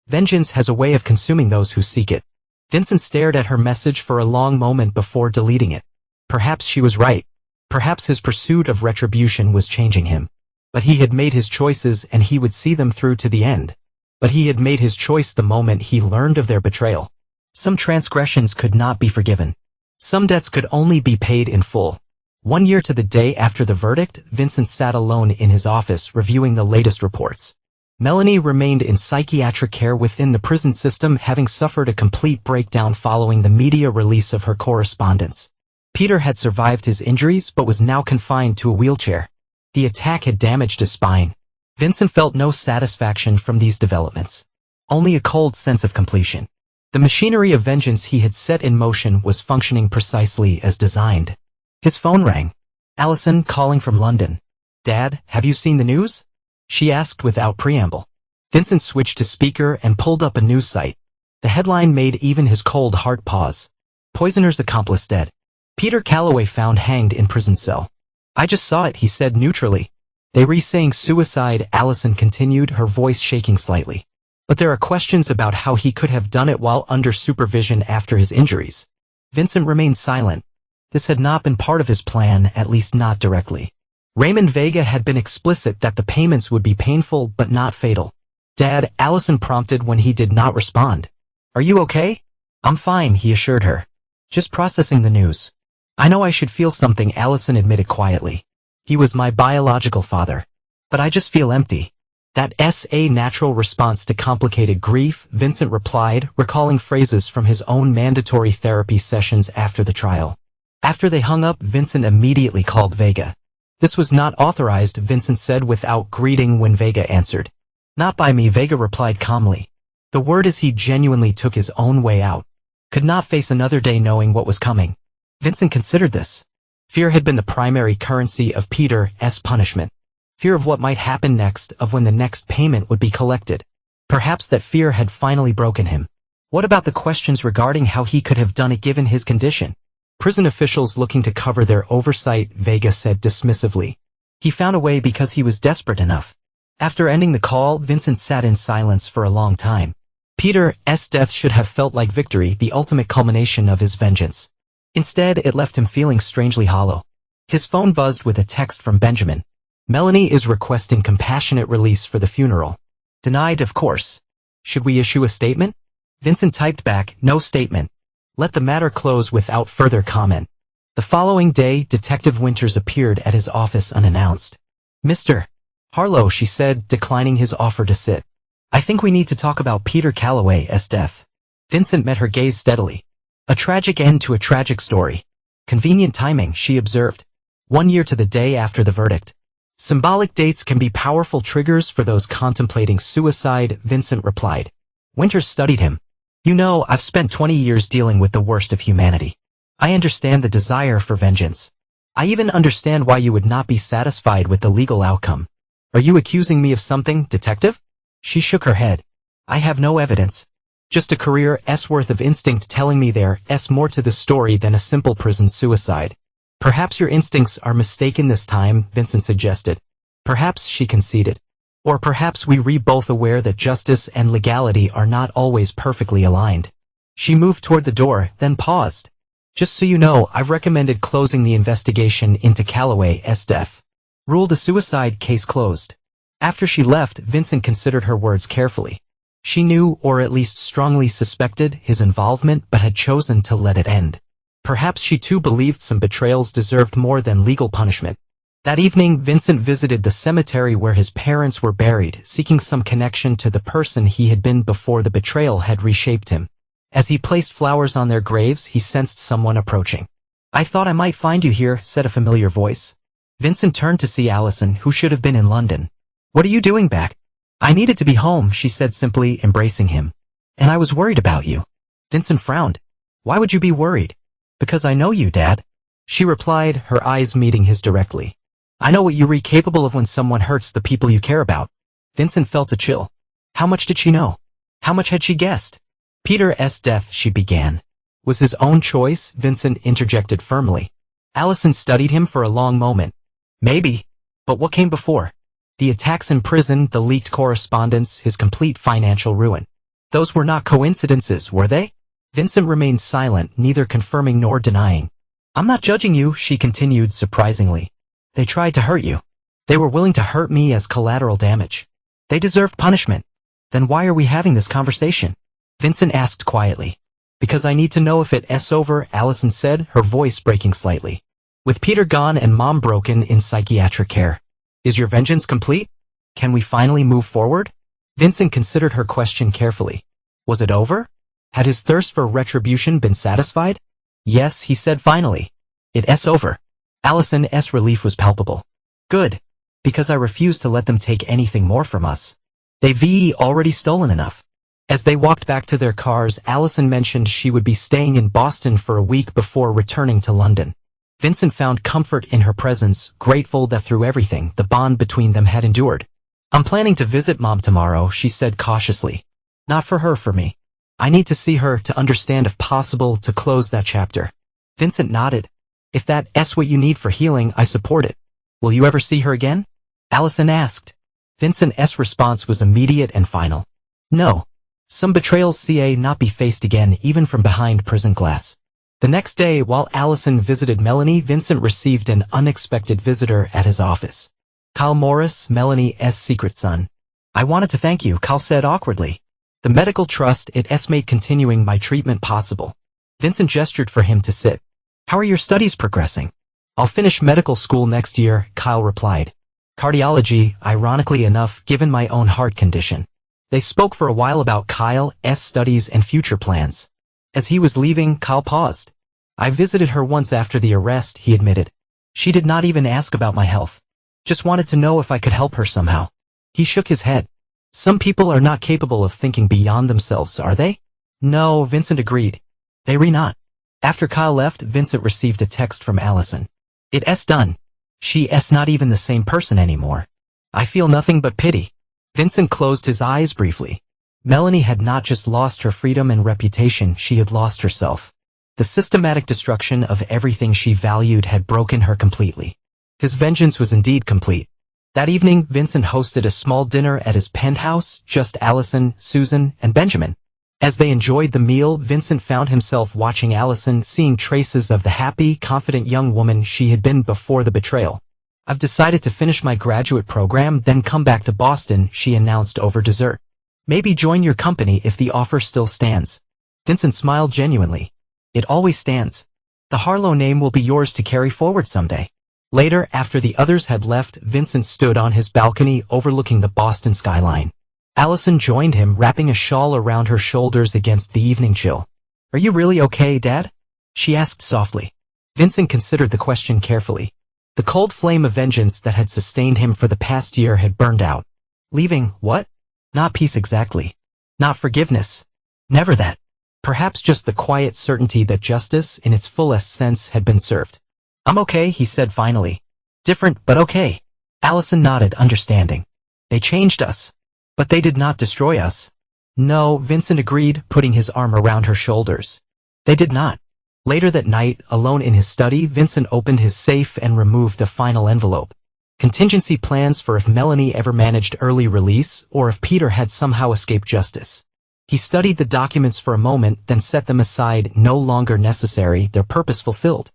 Vengeance has a way of consuming those who seek it. Vincent stared at her message for a long moment before deleting it. Perhaps she was right. Perhaps his pursuit of retribution was changing him. But he had made his choices and he would see them through to the end. But he had made his choice the moment he learned of their betrayal. Some transgressions could not be forgiven. Some debts could only be paid in full. 1 year to the day after the verdict, Vincent sat alone in his office reviewing the latest reports. Melanie remained in psychiatric care within the prison system, having suffered a complete breakdown following the media release of her correspondence. Peter had survived his injuries but was now confined to a wheelchair. The attack had damaged his spine. Vincent felt no satisfaction from these developments. Only a cold sense of completion. The machinery of vengeance he had set in motion was functioning precisely as designed. His phone rang. Allison, calling from London. "Dad, have you seen the news?" she asked without preamble. Vincent switched to speaker and pulled up a news site. The headline made even his cold heart pause. "Poisoner's accomplice dead. Peter Calloway found hanged in prison cell." "I just saw it," he said neutrally. "They re-saying suicide," Allison continued, her voice shaking slightly. "But there are questions about how he could have done it while under supervision after his injuries." Vincent remained silent. This had not been part of his plan, at least not directly. Raymond Vega had been explicit that the payments would be painful but not fatal. "Dad," Allison prompted when he did not respond. "Are you okay?" "I'm fine," he assured her. "Just processing the news." "I know I should feel something," Allison admitted quietly. "He was my biological father. But I just feel empty." "That's a natural response to complicated grief," Vincent replied, recalling phrases from his own mandatory therapy sessions after the trial. After they hung up, Vincent immediately called Vega. "This was not authorized," Vincent said without greeting when Vega answered. "Not by me," Vega replied calmly. The word is he genuinely took his own way out. Could not face another day knowing what was coming. Vincent considered this. Fear had been the primary currency of Peter's punishment. Fear of what might happen next, of when the next payment would be collected. Perhaps that fear had finally broken him. What about the questions regarding how he could have done it given his condition? "Prison officials looking to cover their oversight," Vega said dismissively. "He found a way because he was desperate enough." After ending the call, Vincent sat in silence for a long time. Peter's death should have felt like victory, the ultimate culmination of his vengeance. Instead, it left him feeling strangely hollow. His phone buzzed with a text from Benjamin. "Melanie is requesting compassionate release for the funeral." "Denied, of course." "Should we issue a statement?" Vincent typed back, "No statement. Let the matter close without further comment." The following day, Detective Winters appeared at his office unannounced. "Mr. Harlow," she said, declining his offer to sit. "I think we need to talk about Peter Calloway's death." Vincent met her gaze steadily. "A tragic end to a tragic story. Convenient timing," she observed. 1 year to the day after the verdict. "Symbolic dates can be powerful triggers for those contemplating suicide," Vincent replied. Winters studied him. "You know, I've spent 20 years dealing with the worst of humanity. I understand the desire for vengeance. I even understand why you would not be satisfied with the legal outcome." "Are you accusing me of something, detective?" She shook her head. "I have no evidence. Just a career's worth of instinct telling me there's more to the story than a simple prison suicide." "Perhaps your instincts are mistaken this time," Vincent suggested. "Perhaps," she conceded. "Or perhaps we're both aware that justice and legality are not always perfectly aligned." She moved toward the door, then paused. "Just so you know, I've recommended closing the investigation into Calloway's death. Ruled a suicide case closed." After she left, Vincent considered her words carefully. She knew, or at least strongly suspected, his involvement but had chosen to let it end. Perhaps she too believed some betrayals deserved more than legal punishment. That evening, Vincent visited the cemetery where his parents were buried, seeking some connection to the person he had been before the betrayal had reshaped him. As he placed flowers on their graves, he sensed someone approaching. "I thought I might find you here," said a familiar voice. Vincent turned to see Allison, who should have been in London. "What are you doing back?" "I needed to be home," she said simply, embracing him. "And I was worried about you." Vincent frowned. "Why would you be worried?" "Because I know you, Dad," she replied, her eyes meeting his directly. "I know what you're capable of when someone hurts the people you care about." Vincent felt a chill. How much did she know? How much had she guessed? "Peter's death," she began. "Was his own choice," Vincent interjected firmly. Allison studied him for a long moment. "Maybe. But what came before? The attacks in prison, the leaked correspondence, his complete financial ruin. Those were not coincidences, were they?" Vincent remained silent, neither confirming nor denying. "I'm not judging you," she continued surprisingly. "They tried to hurt you. They were willing to hurt me as collateral damage. They deserved punishment. Then why are we having this conversation?" Vincent asked quietly. "Because I need to know if it's over," Allison said, her voice breaking slightly. "With Peter gone and Mom broken in psychiatric care. Is your vengeance complete? Can we finally move forward?" Vincent considered her question carefully. Was it over? Had his thirst for retribution been satisfied? Yes, he said finally. It's over. Allison's relief was palpable. Good. Because I refuse to let them take anything more from us. They've already stolen enough. As they walked back to their cars, Allison mentioned she would be staying in Boston for a week before returning to London. Vincent found comfort in her presence, grateful that through everything, the bond between them had endured. I'm planning to visit Mom tomorrow, she said cautiously. Not for her, for me. I need to see her to understand, if possible, to close that chapter. Vincent nodded. If that's what you need for healing, I support it. Will you ever see her again? Allison asked. Vincent's response was immediate and final. No. Some betrayals not be faced again, even from behind prison glass. The next day, while Allison visited Melanie, Vincent received an unexpected visitor at his office. Kyle Morris, Melanie's secret son. I wanted to thank you, Kyle said awkwardly. The medical trust it's made continuing my treatment possible. Vincent gestured for him to sit. How are your studies progressing? I'll finish medical school next year, Kyle replied. Cardiology, ironically enough, given my own heart condition. They spoke for a while about Kyle's studies and future plans. As he was leaving, Kyle paused. I visited her once after the arrest, he admitted. She did not even ask about my health. Just wanted to know if I could help her somehow. He shook his head. Some people are not capable of thinking beyond themselves, are they? No, Vincent agreed. They're not. After Kyle left, Vincent received a text from Allison. It's done. She's not even the same person anymore. I feel nothing but pity. Vincent closed his eyes briefly. Melanie had not just lost her freedom and reputation, she had lost herself. The systematic destruction of everything she valued had broken her completely. His vengeance was indeed complete. That evening, Vincent hosted a small dinner at his penthouse, just Allison, Susan, and Benjamin. As they enjoyed the meal, Vincent found himself watching Allison, seeing traces of the happy, confident young woman she had been before the betrayal. I've decided to finish my graduate program, then come back to Boston, she announced over dessert. Maybe join your company if the offer still stands. Vincent smiled genuinely. It always stands. The Harlow name will be yours to carry forward someday. Later, after the others had left, Vincent stood on his balcony overlooking the Boston skyline. Allison joined him, wrapping a shawl around her shoulders against the evening chill. Are you really okay, Dad? She asked softly. Vincent considered the question carefully. The cold flame of vengeance that had sustained him for the past year had burned out. Leaving, what? Not peace exactly. Not forgiveness. Never that. Perhaps just the quiet certainty that justice, in its fullest sense, had been served. I'm okay, he said finally. Different, but okay. Allison nodded, understanding. They changed us. But they did not destroy us. No, Vincent agreed, putting his arm around her shoulders. They did not. Later that night, alone in his study, Vincent opened his safe and removed a final envelope. Contingency plans for if Melanie ever managed early release or if Peter had somehow escaped justice. He studied the documents for a moment, then set them aside, no longer necessary, their purpose fulfilled.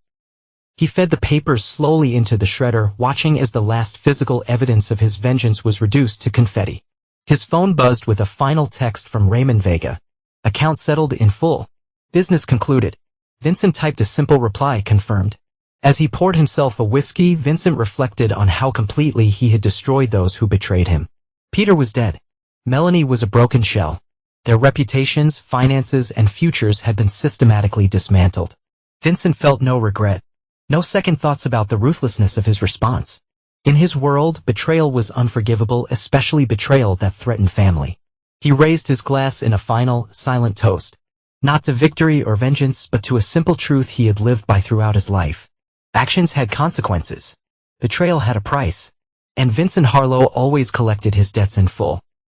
He fed the papers slowly into the shredder, watching as the last physical evidence of his vengeance was reduced to confetti. His phone buzzed with a final text from Raymond Vega. Account settled in full. Business concluded. Vincent typed a simple reply, confirmed. As he poured himself a whiskey, Vincent reflected on how completely he had destroyed those who betrayed him. Peter was dead. Melanie was a broken shell. Their reputations, finances, and futures had been systematically dismantled. Vincent felt no regret. No second thoughts about the ruthlessness of his response. In his world, betrayal was unforgivable, especially betrayal that threatened family. He raised his glass in a final, silent toast. Not to victory or vengeance, but to a simple truth he had lived by throughout his life. Actions had consequences. Betrayal had a price. And Vincent Harlow always collected his debts in full.